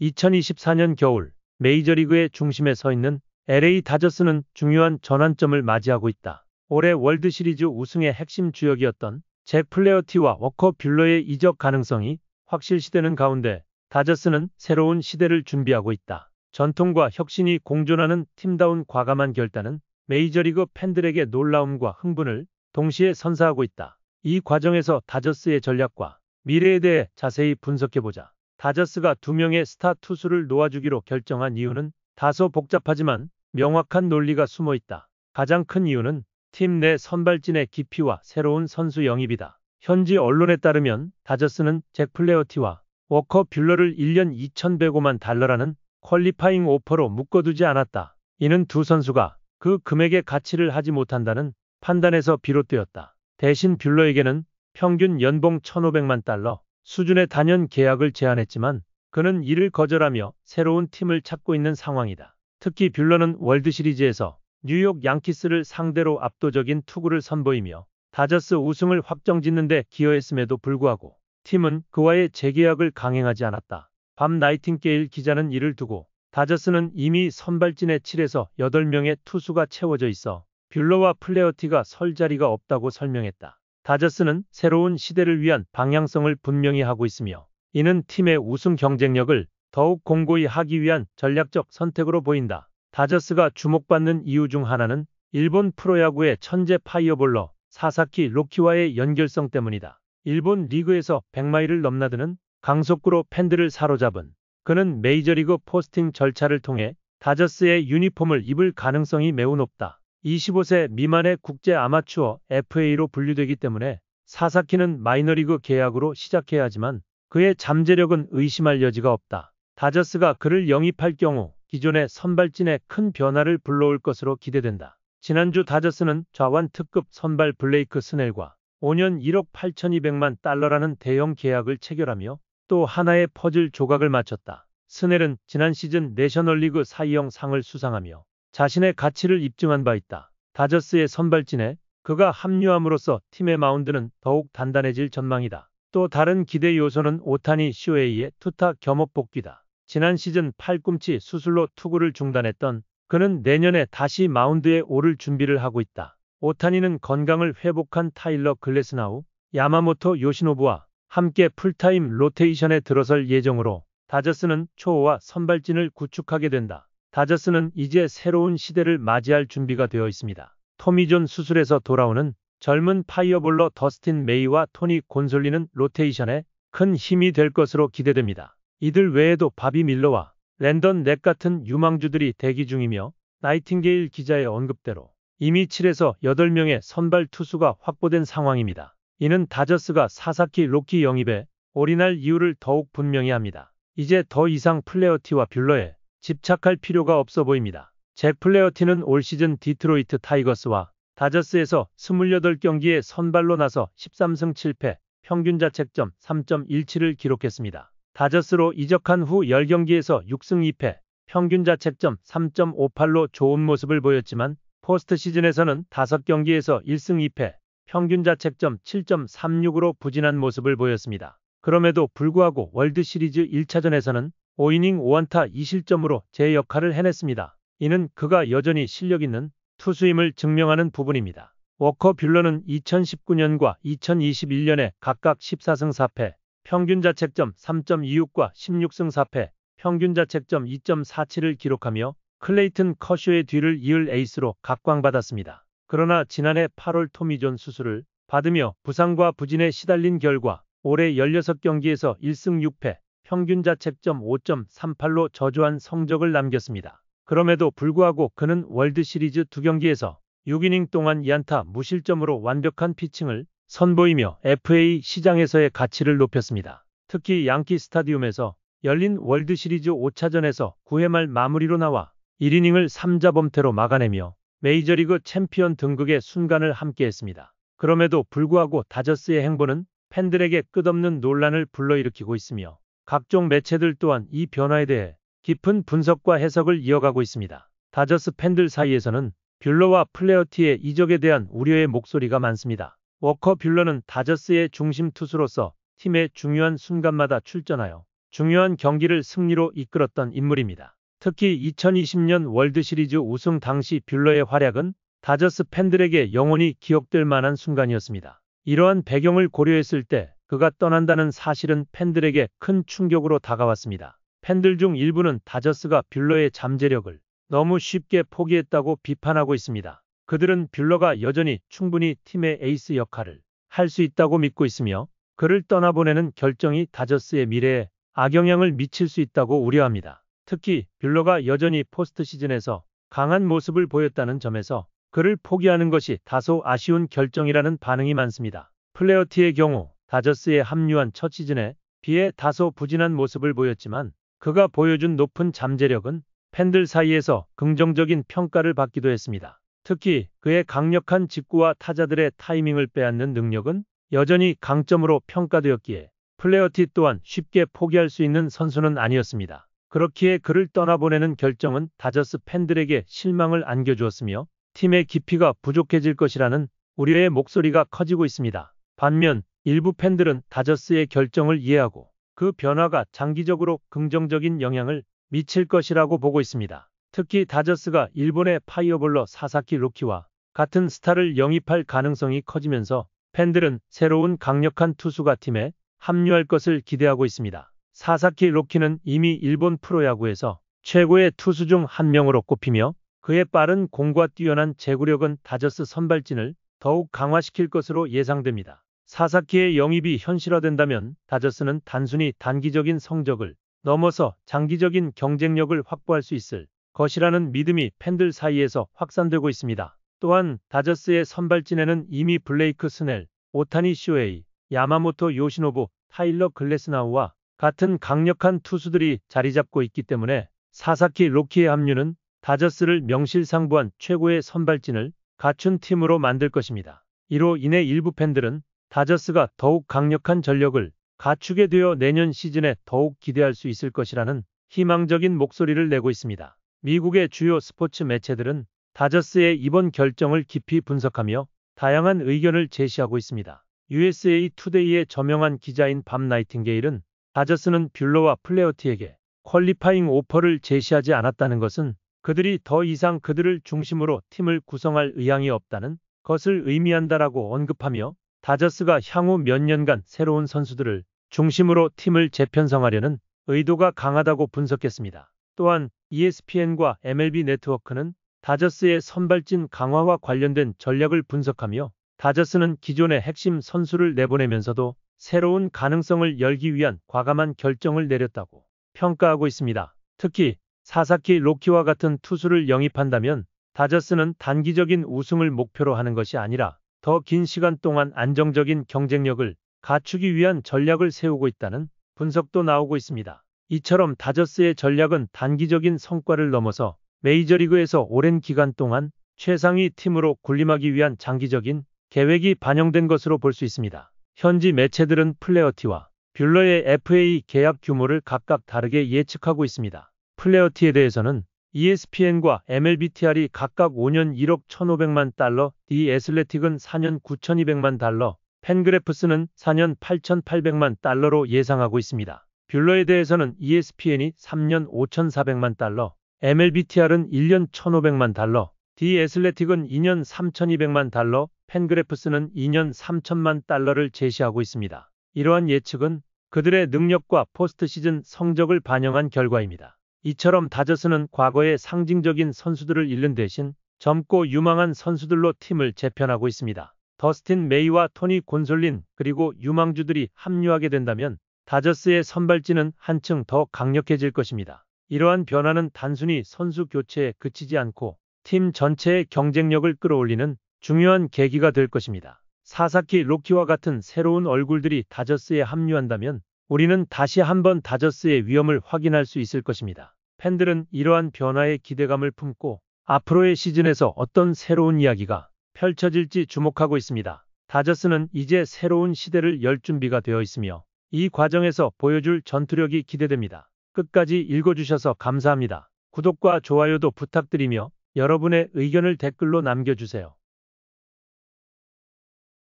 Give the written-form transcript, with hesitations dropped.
2024년 겨울 메이저리그의 중심에 서 있는 LA 다저스는 중요한 전환점을 맞이하고 있다. 올해 월드시리즈 우승의 핵심 주역이었던 잭 플레어티와 워커 뷰러의 이적 가능성이 확실시되는 가운데 다저스는 새로운 시대를 준비하고 있다. 전통과 혁신이 공존하는 팀다운 과감한 결단은 메이저리그 팬들에게 놀라움과 흥분을 동시에 선사하고 있다. 이 과정에서 다저스의 전략과 미래에 대해 자세히 분석해보자. 다저스가 2명의 스타 투수를 놓아주기로 결정한 이유는 다소 복잡하지만 명확한 논리가 숨어 있다. 가장 큰 이유는 팀 내 선발진의 깊이와 새로운 선수 영입이다. 현지 언론에 따르면 다저스는 잭 플레어티와 워커 뷰러를 1년 2,105만 달러라는 퀄리파잉 오퍼로 묶어두지 않았다. 이는 두 선수가 그 금액의 가치를 하지 못한다는 판단에서 비롯되었다. 대신 뷰러에게는 평균 연봉 1,500만 달러 수준의 단연 계약을 제안했지만 그는 이를 거절하며 새로운 팀을 찾고 있는 상황이다. 특히 뷰러는 월드시리즈에서 뉴욕 양키스를 상대로 압도적인 투구를 선보이며 다저스 우승을 확정짓는 데 기여했음에도 불구하고 팀은 그와의 재계약을 강행하지 않았다. 밤 나이팅게일 기자는 이를 두고 다저스는 이미 선발진의 7에서 8명의 투수가 채워져 있어 뷰러와 플레어티가 설 자리가 없다고 설명했다. 다저스는 새로운 시대를 위한 방향성을 분명히 하고 있으며 이는 팀의 우승 경쟁력을 더욱 공고히 하기 위한 전략적 선택으로 보인다. 다저스가 주목받는 이유 중 하나는 일본 프로야구의 천재 파이어볼러 사사키 로키와의 연결성 때문이다. 일본 리그에서 100마일을 넘나드는 강속구로 팬들을 사로잡은 그는 메이저리그 포스팅 절차를 통해 다저스의 유니폼을 입을 가능성이 매우 높다. 25세 미만의 국제 아마추어 FA로 분류되기 때문에 사사키는 마이너리그 계약으로 시작해야 하지만 그의 잠재력은 의심할 여지가 없다. 다저스가 그를 영입할 경우 기존의 선발진에 큰 변화를 불러올 것으로 기대된다. 지난주 다저스는 좌완 특급 선발 블레이크 스넬과 5년 1억 8,200만 달러라는 대형 계약을 체결하며 또 하나의 퍼즐 조각을 맞췄다. 스넬은 지난 시즌 내셔널리그 사이영 상을 수상하며 자신의 가치를 입증한 바 있다. 다저스의 선발진에 그가 합류함으로써 팀의 마운드는 더욱 단단해질 전망이다. 또 다른 기대 요소는 오타니 쇼헤이의 투타 겸업 복귀다. 지난 시즌 팔꿈치 수술로 투구를 중단했던 그는 내년에 다시 마운드에 오를 준비를 하고 있다. 오타니는 건강을 회복한 타일러 글래스나우, 야마모토 요시노부와 함께 풀타임 로테이션에 들어설 예정으로 다저스는 초호화 선발진을 구축하게 된다. 다저스는 이제 새로운 시대를 맞이할 준비가 되어 있습니다. 토미존 수술에서 돌아오는 젊은 파이어볼러 더스틴 메이와 토니 곤솔리는 로테이션에 큰 힘이 될 것으로 기대됩니다. 이들 외에도 바비 밀러와 랜던 넥 같은 유망주들이 대기 중이며 나이팅게일 기자의 언급대로 이미 7에서 8명의 선발 투수가 확보된 상황입니다. 이는 다저스가 사사키 로키 영입에 올인할 이유를 더욱 분명히 합니다. 이제 더 이상 플레어티와 뷰러에 집착할 필요가 없어 보입니다. 잭 플레어티는 올 시즌 디트로이트 타이거스와 다저스에서 28경기에 선발로 나서 13승 7패, 평균 자책점 3.17을 기록했습니다. 다저스로 이적한 후 10경기에서 6승 2패, 평균 자책점 3.58로 좋은 모습을 보였지만 포스트 시즌에서는 5경기에서 1승 2패, 평균 자책점 7.36으로 부진한 모습을 보였습니다. 그럼에도 불구하고 월드시리즈 1차전에서는 5이닝 5안타 2실점으로 제 역할을 해냈습니다. 이는 그가 여전히 실력 있는 투수임을 증명하는 부분입니다. 워커 뷰러는 2019년과 2021년에 각각 14승 4패, 평균 자책점 3.26과 16승 4패, 평균 자책점 2.47을 기록하며 클레이튼 커쇼의 뒤를 이을 에이스로 각광받았습니다. 그러나 지난해 8월 토미존 수술을 받으며 부상과 부진에 시달린 결과 올해 16경기에서 1승 6패, 평균 자책점 5.38로 저조한 성적을 남겼습니다. 그럼에도 불구하고 그는 월드시리즈 2경기에서 6이닝 동안 2안타 무실점으로 완벽한 피칭을 선보이며 FA 시장에서의 가치를 높였습니다. 특히 양키 스타디움에서 열린 월드시리즈 5차전에서 9회 말 마무리로 나와 1이닝을 3자범퇴로 막아내며 메이저리그 챔피언 등극의 순간을 함께했습니다. 그럼에도 불구하고 다저스의 행보는 팬들에게 끝없는 논란을 불러일으키고 있으며 각종 매체들 또한 이 변화에 대해 깊은 분석과 해석을 이어가고 있습니다. 다저스 팬들 사이에서는 뷰러와 플레어티의 이적에 대한 우려의 목소리가 많습니다. 워커 뷰러는 다저스의 중심 투수로서 팀의 중요한 순간마다 출전하여 중요한 경기를 승리로 이끌었던 인물입니다. 특히 2020년 월드시리즈 우승 당시 뷰러의 활약은 다저스 팬들에게 영원히 기억될 만한 순간이었습니다. 이러한 배경을 고려했을 때 그가 떠난다는 사실은 팬들에게 큰 충격으로 다가왔습니다. 팬들 중 일부는 다저스가 뷰러의 잠재력을 너무 쉽게 포기했다고 비판하고 있습니다. 그들은 뷰러가 여전히 충분히 팀의 에이스 역할을 할 수 있다고 믿고 있으며 그를 떠나보내는 결정이 다저스의 미래에 악영향을 미칠 수 있다고 우려합니다. 특히 뷰러가 여전히 포스트 시즌에서 강한 모습을 보였다는 점에서 그를 포기하는 것이 다소 아쉬운 결정이라는 반응이 많습니다. 플레어티의 경우 다저스에 합류한 첫 시즌에 비해 다소 부진한 모습을 보였지만 그가 보여준 높은 잠재력은 팬들 사이에서 긍정적인 평가를 받기도 했습니다. 특히 그의 강력한 직구와 타자들의 타이밍을 빼앗는 능력은 여전히 강점으로 평가되었기에 플레어티 또한 쉽게 포기할 수 있는 선수는 아니었습니다. 그렇기에 그를 떠나보내는 결정은 다저스 팬들에게 실망을 안겨주었으며 팀의 깊이가 부족해질 것이라는 우려의 목소리가 커지고 있습니다. 반면 일부 팬들은 다저스의 결정을 이해하고 그 변화가 장기적으로 긍정적인 영향을 미칠 것이라고 보고 있습니다. 특히 다저스가 일본의 파이어볼러 사사키 로키와 같은 스타를 영입할 가능성이 커지면서 팬들은 새로운 강력한 투수가 팀에 합류할 것을 기대하고 있습니다. 사사키 로키는 이미 일본 프로야구에서 최고의 투수 중 한 명으로 꼽히며 그의 빠른 공과 뛰어난 제구력은 다저스 선발진을 더욱 강화시킬 것으로 예상됩니다. 사사키의 영입이 현실화된다면 다저스는 단순히 단기적인 성적을 넘어서 장기적인 경쟁력을 확보할 수 있을 것이라는 믿음이 팬들 사이에서 확산되고 있습니다. 또한 다저스의 선발진에는 이미 블레이크 스넬, 오타니 쇼헤이, 야마모토 요시노부, 타일러 글래스나우와 같은 강력한 투수들이 자리 잡고 있기 때문에 사사키 로키의 합류는 다저스를 명실상부한 최고의 선발진을 갖춘 팀으로 만들 것입니다. 이로 인해 일부 팬들은 다저스가 더욱 강력한 전력을 갖추게 되어 내년 시즌에 더욱 기대할 수 있을 것이라는 희망적인 목소리를 내고 있습니다. 미국의 주요 스포츠 매체들은 다저스의 이번 결정을 깊이 분석하며 다양한 의견을 제시하고 있습니다. USA 투데이의 저명한 기자인 밥 나이팅게일은 다저스는 뷰러와 플레어티에게 퀄리파잉 오퍼를 제시하지 않았다는 것은 그들이 더 이상 그들을 중심으로 팀을 구성할 의향이 없다는 것을 의미한다라고 언급하며 다저스가 향후 몇 년간 새로운 선수들을 중심으로 팀을 재편성하려는 의도가 강하다고 분석했습니다. 또한 ESPN과 MLB 네트워크는 다저스의 선발진 강화와 관련된 전략을 분석하며 다저스는 기존의 핵심 선수를 내보내면서도 새로운 가능성을 열기 위한 과감한 결정을 내렸다고 평가하고 있습니다. 특히 사사키 로키와 같은 투수를 영입한다면 다저스는 단기적인 우승을 목표로 하는 것이 아니라 더 긴 시간 동안 안정적인 경쟁력을 갖추기 위한 전략을 세우고 있다는 분석도 나오고 있습니다. 이처럼 다저스의 전략은 단기적인 성과를 넘어서 메이저리그에서 오랜 기간 동안 최상위 팀으로 군림하기 위한 장기적인 계획이 반영된 것으로 볼 수 있습니다. 현지 매체들은 플레어티와 뷰러의 FA 계약 규모를 각각 다르게 예측하고 있습니다. 플레어티에 대해서는 ESPN과 MLBTR이 각각 5년 1억 1,500만 달러, 디 애슬레틱은 4년 9,200만 달러, 팬그래프스는 4년 8,800만 달러로 예상하고 있습니다. 뷰러에 대해서는 ESPN이 3년 5,400만 달러, MLBTR은 1년 1,500만 달러, 디 애슬레틱은 2년 3,200만 달러, 팬그래프스는 2년 3,000만 달러를 제시하고 있습니다. 이러한 예측은 그들의 능력과 포스트 시즌 성적을 반영한 결과입니다. 이처럼 다저스는 과거의 상징적인 선수들을 잃는 대신 젊고 유망한 선수들로 팀을 재편하고 있습니다. 더스틴 메이와 토니 곤솔린 그리고 유망주들이 합류하게 된다면 다저스의 선발진은 한층 더 강력해질 것입니다. 이러한 변화는 단순히 선수 교체에 그치지 않고 팀 전체의 경쟁력을 끌어올리는 중요한 계기가 될 것입니다. 사사키 로키와 같은 새로운 얼굴들이 다저스에 합류한다면 우리는 다시 한번 다저스의 위험을 확인할 수 있을 것입니다. 팬들은 이러한 변화에 기대감을 품고 앞으로의 시즌에서 어떤 새로운 이야기가 펼쳐질지 주목하고 있습니다. 다저스는 이제 새로운 시대를 열 준비가 되어 있으며 이 과정에서 보여줄 전투력이 기대됩니다. 끝까지 읽어주셔서 감사합니다. 구독과 좋아요도 부탁드리며 여러분의 의견을 댓글로 남겨주세요.